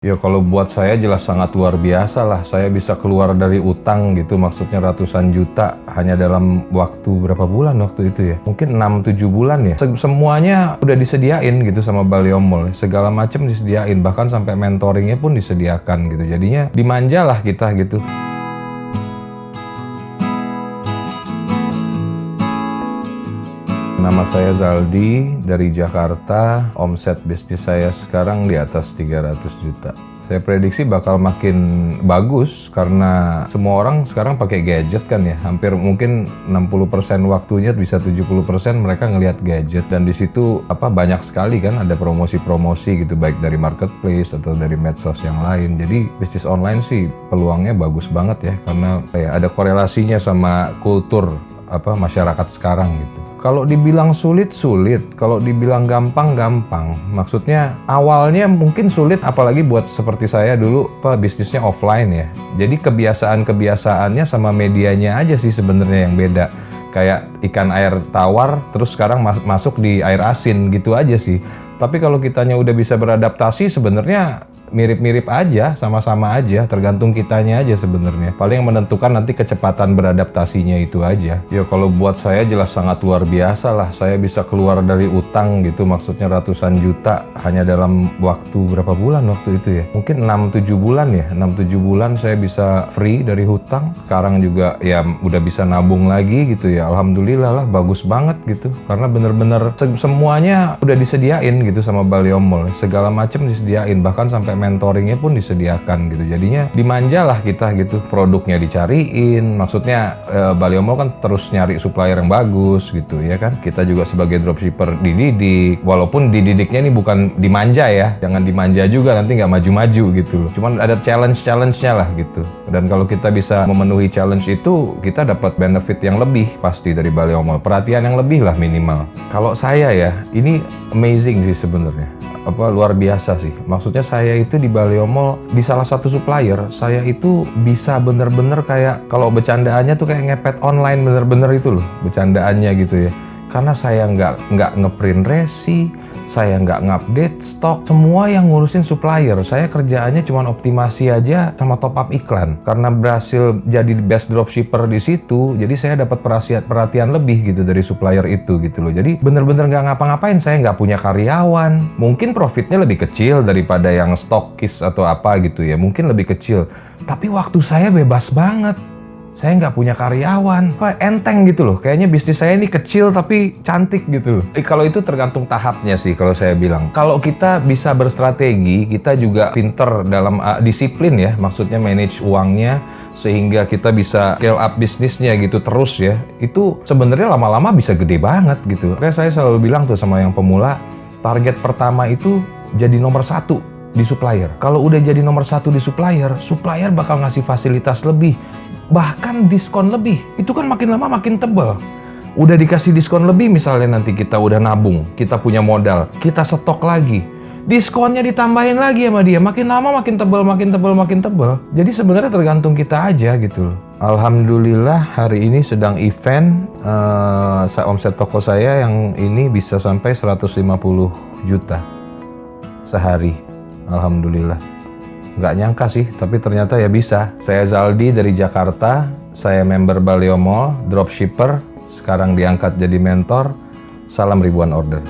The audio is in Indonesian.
Ya kalau buat saya jelas sangat luar biasa lah. Saya bisa keluar dari utang gitu, maksudnya ratusan juta hanya dalam waktu berapa bulan waktu itu ya? Mungkin 6-7 bulan ya. Semuanya udah disediain gitu sama Baleo Mall. Segala macam disediain, bahkan sampai mentoringnya pun disediakan gitu. Jadinya dimanja lah kita gitu. Nama saya Zaldi dari Jakarta, omset bisnis saya sekarang di atas 300 juta. Saya prediksi bakal makin bagus karena semua orang sekarang pakai gadget kan ya. Hampir mungkin 60% waktunya, bisa 70% mereka ngelihat gadget. Dan di situ banyak sekali kan ada promosi-promosi gitu, baik dari marketplace atau dari medsos yang lain. Jadi bisnis online sih peluangnya bagus banget ya, karena ada korelasinya sama kultur masyarakat sekarang gitu. Kalau dibilang sulit, kalau dibilang gampang. Maksudnya awalnya mungkin sulit, apalagi buat seperti saya dulu bisnisnya offline ya. Jadi kebiasaannya sama medianya aja sih sebenarnya yang beda. Kayak ikan air tawar, terus sekarang masuk di air asin gitu aja sih. Tapi kalau kitanya udah bisa beradaptasi, sebenarnya mirip-mirip aja, sama-sama aja, tergantung kitanya aja sebenarnya. Paling yang menentukan nanti kecepatan beradaptasinya itu aja. Ya kalau buat saya jelas sangat luar biasa lah. Saya bisa keluar dari utang gitu, maksudnya ratusan juta hanya dalam waktu berapa bulan waktu itu ya? Mungkin 6-7 bulan ya. 6-7 bulan saya bisa free dari hutang. Sekarang juga ya udah bisa nabung lagi gitu ya. Alhamdulillah lah, bagus banget gitu. Karena bener-bener semuanya udah disediain gitu sama Baleo Mall. Segala macam disediain, bahkan sampai mentoringnya pun disediakan gitu. Jadinya dimanja lah kita gitu, produknya dicariin. Maksudnya Baleo Mall kan terus nyari supplier yang bagus gitu ya kan. Kita juga sebagai dropshipper dididik, walaupun dididiknya ini bukan dimanja ya, jangan dimanja juga nanti nggak maju-maju gitu. Cuman ada challenge-nya lah gitu. Dan kalau kita bisa memenuhi challenge itu, kita dapat benefit yang lebih pasti dari Baleo Mall, perhatian yang lebih lah minimal. Kalau saya ya, ini amazing sih sebenarnya. Luar biasa sih. Maksudnya saya itu di Baleo Mall, di salah satu supplier, saya itu bisa bener-bener kayak, kalau bercandaannya tuh kayak ngepet online, bener-bener itu loh bercandaannya gitu ya. Karena saya nggak ngeprint resi, saya nggak ngupdate stok, semua yang ngurusin supplier. Saya kerjaannya cuma optimasi aja sama top up iklan. Karena berhasil jadi best dropshipper di situ, jadi saya dapat perhatian lebih gitu dari supplier itu gitu loh. Jadi bener-bener nggak ngapa-ngapain, saya nggak punya karyawan. Mungkin profitnya lebih kecil daripada yang stokis atau apa gitu ya, mungkin lebih kecil. Tapi waktu saya bebas banget. Saya nggak punya karyawan, enteng gitu loh. Kayaknya bisnis saya ini kecil tapi cantik gitu loh. Kalau itu tergantung tahapnya sih kalau saya bilang. Kalau kita bisa berstrategi, kita juga pinter dalam disiplin ya, maksudnya manage uangnya, sehingga kita bisa scale up bisnisnya gitu terus ya. Itu sebenarnya lama-lama bisa gede banget gitu. Kayak saya selalu bilang tuh sama yang pemula, target pertama itu jadi nomor 1 di supplier. Kalau udah jadi nomor 1 di supplier bakal ngasih fasilitas lebih, bahkan diskon lebih. Itu kan makin lama makin tebel. Udah dikasih diskon lebih, misalnya nanti kita udah nabung, kita punya modal, kita stok lagi, diskonnya ditambahin lagi sama dia, makin lama makin tebel. Jadi sebenarnya tergantung kita aja gitu loh. Alhamdulillah hari ini sedang event, omset toko saya yang ini bisa sampai 150 juta sehari. Alhamdulillah. Nggak nyangka sih, tapi ternyata ya bisa. Saya Zaldi dari Jakarta, saya member Baleo Mall, dropshipper, sekarang diangkat jadi mentor. Salam ribuan order.